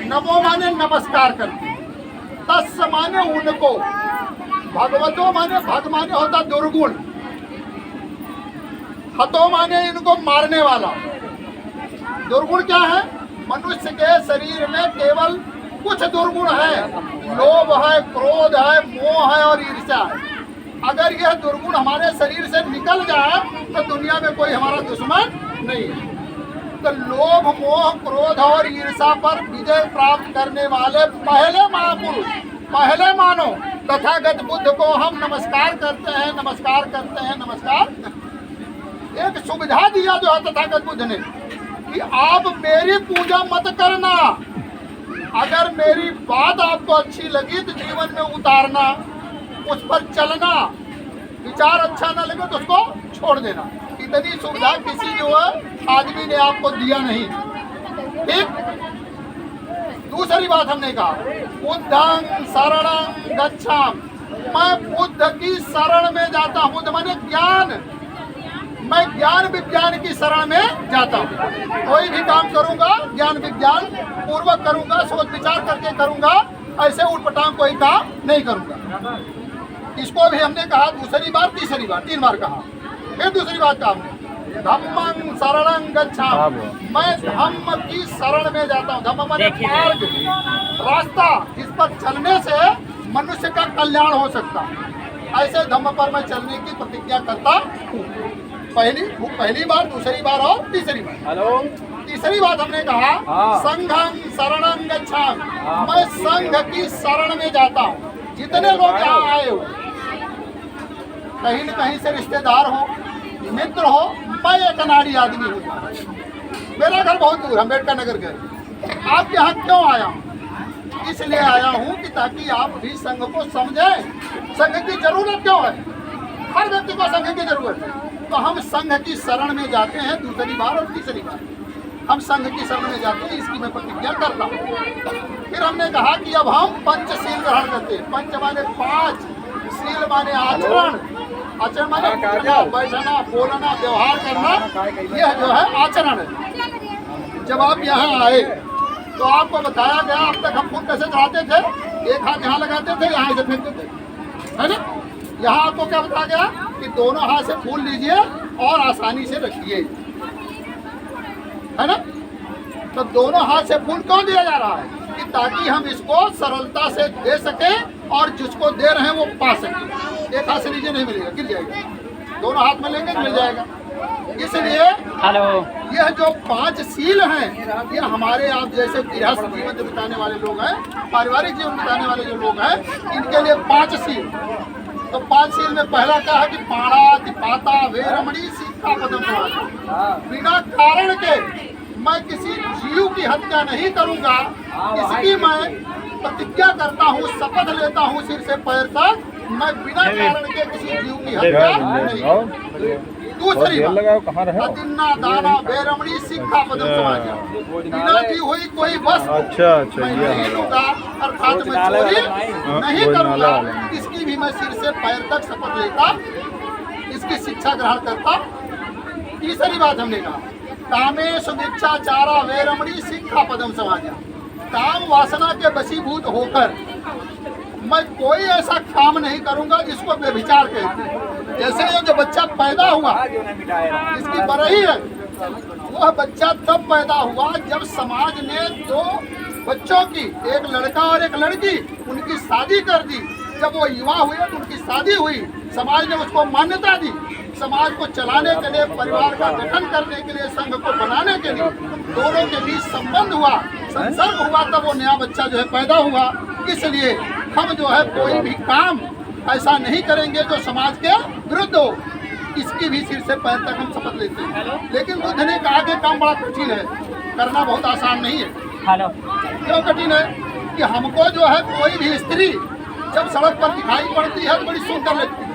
नमो माने नमस्कार करते, तस् माने उनको, भगवतो माने भग माने होता दुर्गुण, हतो माने इनको मारने वाला। दुर्गुण क्या है? मनुष्य के शरीर में केवल कुछ दुर्गुण है, लोभ है, क्रोध है, मोह है और ईर्ष्या है। अगर यह दुर्गुण हमारे शरीर से निकल जाए तो दुनिया में कोई हमारा दुश्मन नहीं है। तो लोभ, मोह, क्रोध और ईर्ष्या पर विजय प्राप्त करने वाले पहले महापुरुष, पहले मानो तथागत बुद्ध को हम नमस्कार करते हैं, नमस्कार करते हैं, नमस्कार। एक सुविधा दिया जो है तथागत बुद्ध ने कि आप मेरी पूजा मत करना, अगर मेरी बात आपको अच्छी लगी तो जीवन में उतारना, उस पर चलना, विचार अच्छा ना लगे तो उसको छोड़ देना। इतनी सुविधा किसी जो है आदमी ने आपको दिया नहीं। ठीक। दूसरी बात हमने कहा बुद्धं शरणं गच्छामि, मैं बुद्ध की शरण में जाता हूँ। बुद्ध माने ज्ञान, मैं ज्ञान विज्ञान की शरण में जाता हूँ। कोई भी काम करूँगा ज्ञान विज्ञान पूर्वक करूँगा, सोच विचार करके करूँगा, ऐसे उठपटांग कोई काम नहीं करूँगा। इसको भी हमने कहा दूसरी बार, तीसरी बार, 3 बार कहा। फिर दूसरी बात कहा हमने धम्मं शरणं गच्छामि, मैं धम्म की शरण में जाता हूँ। धम्म माने मार्ग, रास्ता जिस पर चलने से मनुष्य का कल्याण हो सकता, ऐसे धम्म पर मैं चलने की प्रतिज्ञा करता हूँ। पहली बार, दूसरी बार और तीसरी बार। हेलो। तीसरी बात हमने कहा संघं शरणं गच्छामि, मैं संघ की शरण में जाता हूँ। जितने लोग यहाँ आए हो, कहीं न कहीं से रिश्तेदार हो, मित्र हो, मैं एक अनाड़ी आदमी हूँ, मेरा घर बहुत दूर, अम्बेडकर नगर के। आप यहाँ क्यों आया हूँ? इसलिए आया हूँ कि ताकि आप भी संघ को समझें। संघ की जरूरत क्यों है? हर व्यक्ति को संघ की जरूरत है। तो हम संघ की शरण में जाते हैं दूसरी बार और तीसरी बार। हम संघ की शरण में जाते हैं, इसकी मैं प्रतिज्ञा करता हूँ। फिर हमने कहा कि अब हम पंचशील ग्रहण करते हैं। पंच माने 5, शील माने आचरण, आचरण माने उठना, बैठना, बोलना, व्यवहार करना, यह जो है आचरण है। जब आप यहाँ आए तो आपको बताया गया, अब तक हम फूल कैसे चढ़ाते थे, एक हाथ यहाँ लगाते थे, यहाँ से फेंकते थे, है ना। यहाँ आपको क्या बताया गया कि दोनों हाथ से फूल लीजिए और आसानी से रखिए, है ना। तो दोनों हाथ से फूल क्यों दिया जा रहा है? कि ताकि हम इसको सरलता से दे सके और जिसको दे रहे हैं वो पा सके। एक हाथ से लीजिए नहीं मिलेगा, गिर जाएगा, दोनों हाथ में लेंगे तो मिल जाएगा। इसलिए यह जो 5 शील हैं, ये हमारे आप जैसे गृहस्थ जीवन जो बिताने वाले लोग हैं, पारिवारिक जीवन बिताने वाले जो लोग हैं, इनके लिए 5 शील। तो 5 शील में पहला क्या है कि पाणातिपाता वेरमणि सिक्खापदं समादि, बिना कारण के मैं किसी जीव की हत्या नहीं करूंगा, इसकी मैं प्रतिज्ञा करता हूँ, शपथ लेता हूँ सिर से पैर तक, मैं बिना कारण के किसी जीव की हत्या नहीं। दूसरी बात अतिन्ना दाना वेरमणि सिक्खापदं समादि, बिना दी हुई कोई वस्तु मैं नहीं लूंगा, अर्थात मैं चोरी नहीं करूंगा, इसकी भी मैं सिर से पैर तक शपथ लेता, इसकी शिक्षा ग्रहण करता। तीसरी बात हमने कहा कामेषु मिच्छाचारा वेरमणि सिक्खापदं समादि, काम वासना के वशीभूत होकर मैं कोई ऐसा काम नहीं करूंगा जिसको व्यभिचार कहते हैं। जैसे ये जो बच्चा पैदा हुआ, इसकी बरही है, वह बच्चा तब पैदा हुआ जब समाज ने 2 बच्चों की, एक लड़का और एक लड़की, उनकी शादी कर दी। जब वो युवा हुए तो उनकी शादी हुई, समाज ने उसको मान्यता दी। समाज को चलाने के लिए, परिवार का गठन करने के लिए, संघ को बनाने के लिए दोनों के बीच संबंध हुआ, संसर्ग हुआ, तब वो नया बच्चा जो है पैदा हुआ। इसलिए हम जो है कोई भी काम ऐसा नहीं करेंगे जो समाज के विरुद्ध हो, इसकी भी सिर से पैर तक हम शपथ लेते हैं। लेकिन बुद्ध ने कहा कि काम बड़ा कठिन है, करना बहुत आसान नहीं है। क्यों कठिन है? कि हमको जो है कोई भी स्त्री जब सड़क पर दिखाई पड़ती है तो बड़ी सुंदर लगती है,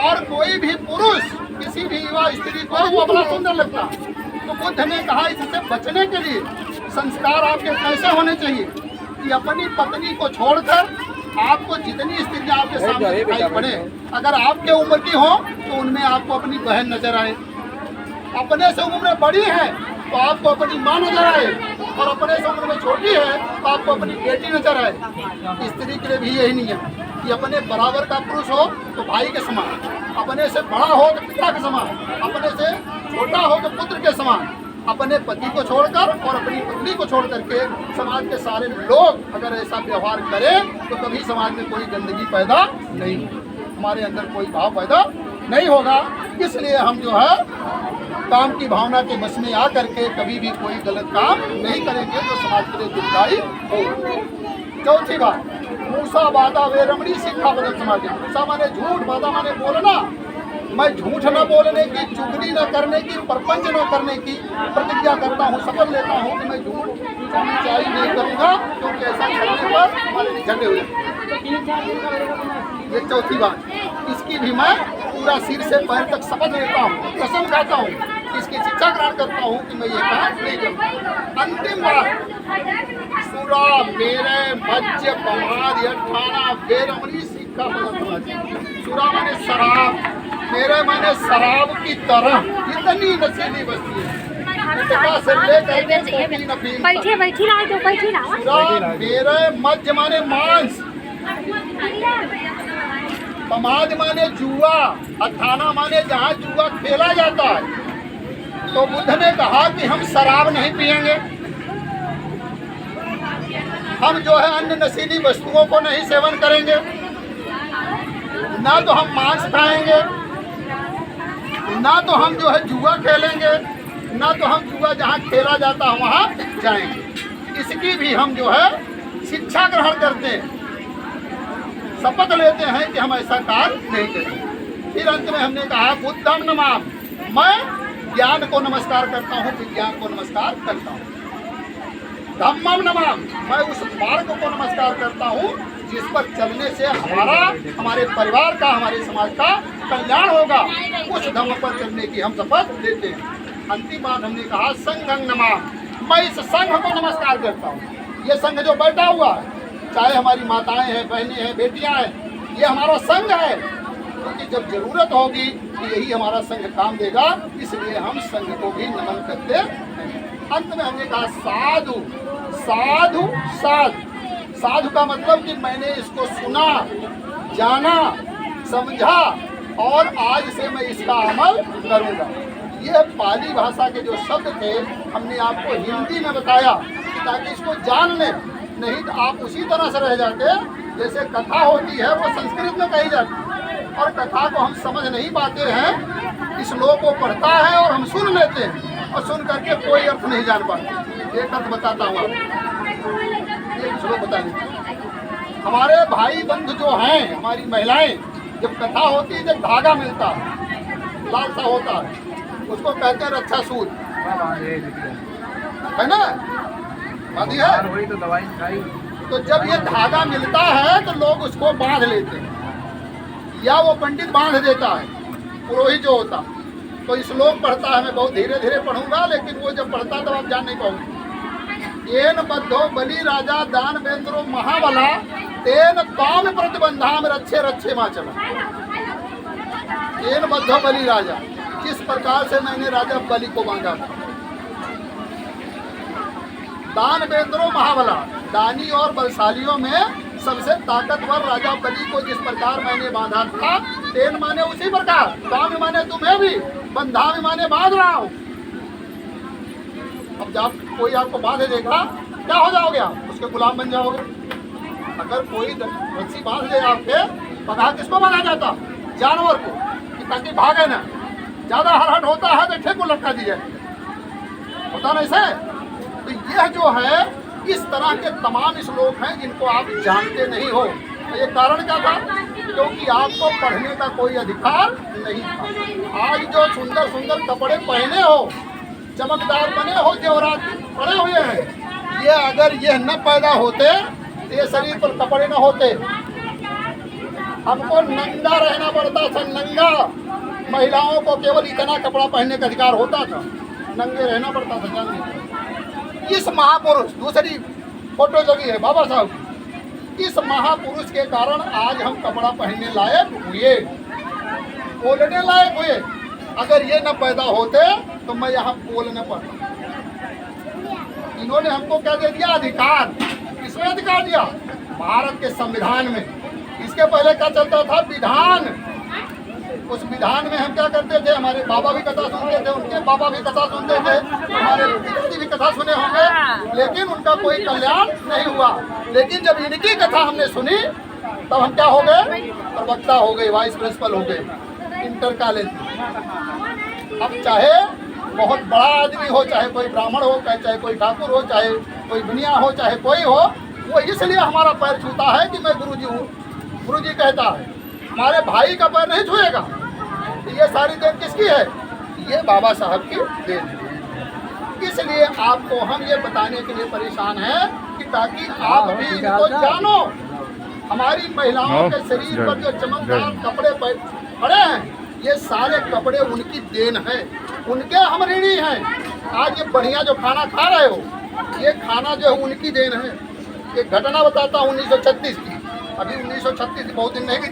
और कोई भी पुरुष किसी भी युवा स्त्री को वो बड़ा सुंदर लगता। तो बुद्ध ने कहा इससे बचने के लिए संस्कार आपके कैसे होने चाहिए कि अपनी पत्नी को छोड़कर आपको जितनी स्त्रियां आपके सामने दिखाई पड़े, अगर आपके उम्र की हो तो उनमें आपको अपनी बहन नजर आए, अपने से उम्र में बड़ी है तो आपको अपनी माँ नजर आए, और अपने से उम्र में छोटी है तो आपको अपनी बेटी नजर आए। स्त्री के लिए भी यही नियम कि अपने बराबर का पुरुष हो तो भाई के समान, अपने से बड़ा हो तो पिता के समान, अपने से छोटा हो तो पुत्र के समान, अपने पति को छोड़कर और अपनी पत्नी को छोड़ करके समाज के सारे लोग अगर ऐसा व्यवहार करें तो कभी समाज में कोई गंदगी पैदा नहीं होगी, हमारे अंदर कोई भाव पैदा नहीं होगा। इसलिए हम जो है काम की भावना के बस में आ करके कभी भी कोई गलत काम नहीं करेंगे जो समाज के लिए दुखदायी हो। चौथी बात, मूसा वादा वे रमणी शिक्षा बदल समाज। मूसा माने झूठ, वादा माने बोलना। मैं झूठ न बोलने की, चुगली न करने की, परपंच न करने की प्रतिज्ञा करता हूँ, शपथ लेता हूँ कि मैं झूठ सच्चाई नहीं करूँगा, क्योंकि ऐसा करने पर हमारे झगड़े हुए। ये चौथी बात, इसकी भी मैं पूरा सिर से पैर तक शपथ लेता हूँ, कसम खाता हूँ, इसकी शिक्षा ग्रहण करता हूँ कि मैं ये काम नहीं करूँगा। अंतिम बात, सुरा मेरे मज्ज पमाद ठाना बेरमनी शिक्षा बदल। सुरा माने शराब, मेरे माने शराब की तरह इतनी नशीली वस्तु है, से बैठे बैठी ना तो बैठी ना। सुरा मेरे मज्ज माने मांस, पमाद माने जुआ, अठाना माने जहाँ जुआ खेला जाता है। तो बुद्ध ने कहा कि हम शराब नहीं पिएंगे, हम जो है अन्य नशीली वस्तुओं को नहीं सेवन करेंगे, ना तो हम मांस खाएंगे, ना तो हम जो है जुआ खेलेंगे, ना तो हम जुआ जहाँ खेला जाता है वहाँ जाएंगे। इसकी भी हम जो है शिक्षा ग्रहण करते हैं, शपथ लेते हैं कि हम ऐसा कार्य नहीं करेंगे। फिर अंत में हमने कहा बुद्धम नमाम, मैं ज्ञान को नमस्कार करता हूँ, विज्ञान को नमस्कार करता हूँ। धम्मम नमाम, मैं उस मार्ग को नमस्कार करता हूँ जिस पर चलने से हमारा, हमारे परिवार का, हमारे समाज का कल्याण होगा, उस धम्म पर चलने की हम शपथ लेते हैं। अंतिम बात हमने कहा संघं नमाम, मैं इस संघ को नमस्कार करता हूँ। ये संघ जो बैठा हुआ है, चाहे हमारी माताएं हैं, बहनें हैं, बेटियां हैं, ये हमारा संघ है, क्योंकि जब जरूरत होगी तो यही हमारा संघ काम देगा, इसलिए हम संघ को भी नमन करते हैं। अंत में हमने कहा साधु साधु साधु। साधु का मतलब कि मैंने इसको सुना, जाना, समझा और आज से मैं इसका अमल करूँगा। ये पाली भाषा के जो शब्द थे हमने आपको हिंदी में बताया ताकि इसको जान लें, नहीं तो आप उसी तरह से रह जाते जैसे कथा होती है वो संस्कृत में कही जाती है और कथा को हम समझ नहीं पाते हैं। इस श्लोक को पढ़ता है और हम सुन लेते हैं और सुन करके कोई अर्थ नहीं जान पाते। एक अर्थ बताता हूँ, एक श्लोक बता देते। हमारे भाई बंधु जो हैं, हमारी महिलाएं, जब कथा होती है, जब धागा मिलता है लाल सा होता है, उसको कहते हैं रक्षा सूत्र, है ना, बांधी है तो दवाई खाई। तो जब ये धागा मिलता है तो लोग उसको बांध लेते हैं या वो पंडित बांध देता है, पुरोहित जो होता। तो इस श्लोक पढ़ता है, मैं बहुत धीरे धीरे पढ़ूंगा, लेकिन वो जब पढ़ता तब आप जान नहीं पाओगे। येन बद्धो बलि राजा दान वेंद्रो महाबला तेन ताम प्रतिबंधाम रक्षे रक्षे माँ चला। येन बद्धो बलि राजा, जिस प्रकार से मैंने राजा बलि को बांधा था। दान वेंद्रो महाबला, दानी और बलशालियों में सबसे ताकतवर राजा बलि को जिस प्रकार मैंने बांधा था, तेन माने उसी प्रकार, ताम माने तुम्हें भी, बंधा माने बांध रहा हूँ। अब जब कोई आपको बांध देगा क्या हो जाओगे आप? उसके गुलाम बन जाओगे। अगर कोई रस्सी बांध दे आपके, पकड़ा किसको बांधा जाता? जानवर को, कि ताकि भागे ना। ज्यादा हरहट होता है तो ठेक को लटका दिया होता नहीं से। तो यह जो है, इस तरह के तमाम श्लोक हैं जिनको आप जानते नहीं हो। तो ये कारण क्या था? क्योंकि आपको पढ़ने का कोई अधिकार नहीं था। आज जो सुंदर सुंदर कपड़े पहने हो, चमकदार बने हो, जेवरात पड़े हुए हैं, ये अगर ये न पैदा होते तो ये शरीर पर कपड़े न होते। हमको नंगा रहना पड़ता था, नंगा। महिलाओं को केवल इतना कपड़ा पहनने का अधिकार होता था, नंगे रहना पड़ता था। जानते, इस महापुरुष, दूसरी फोटो लगी है बाबा साहब, इस महापुरुष के कारण आज हम कपड़ा पहनने लायक हुए, बोलने लायक हुए। अगर ये न पैदा होते तो मैं यहाँ बोल न पाता। इन्होंने हमको क्या दे दिया? अधिकार। किसमें अधिकार दिया? भारत के संविधान में। इसके पहले क्या चलता था? विधान। उस विधान में हम क्या करते थे? हमारे बाबा भी कथा सुनते थे, उनके बाबा भी कथा सुनते थे, हमारे पिताजी भी कथा सुने होंगे, लेकिन उनका कोई कल्याण नहीं हुआ। लेकिन जब इनकी कथा हमने सुनी तब हम क्या हो गए? प्रवक्ता हो गए, वाइस प्रिंसिपल हो गए इंटर कॉलेज। अब चाहे बहुत बड़ा आदमी हो, चाहे कोई ब्राह्मण हो, चाहे कोई ठाकुर हो, चाहे कोई दुनिया हो, चाहे कोई हो, वो इसलिए हमारा पैर छूता है कि मैं गुरुजी हूँ। गुरुजी कहता है हमारे भाई का पैर नहीं छुएगा। ये सारी देन किसकी है? ये बाबा साहब की देन है। इसलिए आपको हम ये बताने के लिए परेशान हैं कि ताकि आप भी इनको जानो। हमारी महिलाओं के शरीर पर जो चमकदार कपड़े पड़े हैं, ये सारे कपड़े उनकी देन है, उनके हम ऋणी हैं। आज ये बढ़िया जो खाना खा रहे हो, ये खाना जो है उनकी देन है। एक घटना बताता हूँ 1936 की। अभी 1936 बहुत दिन नहीं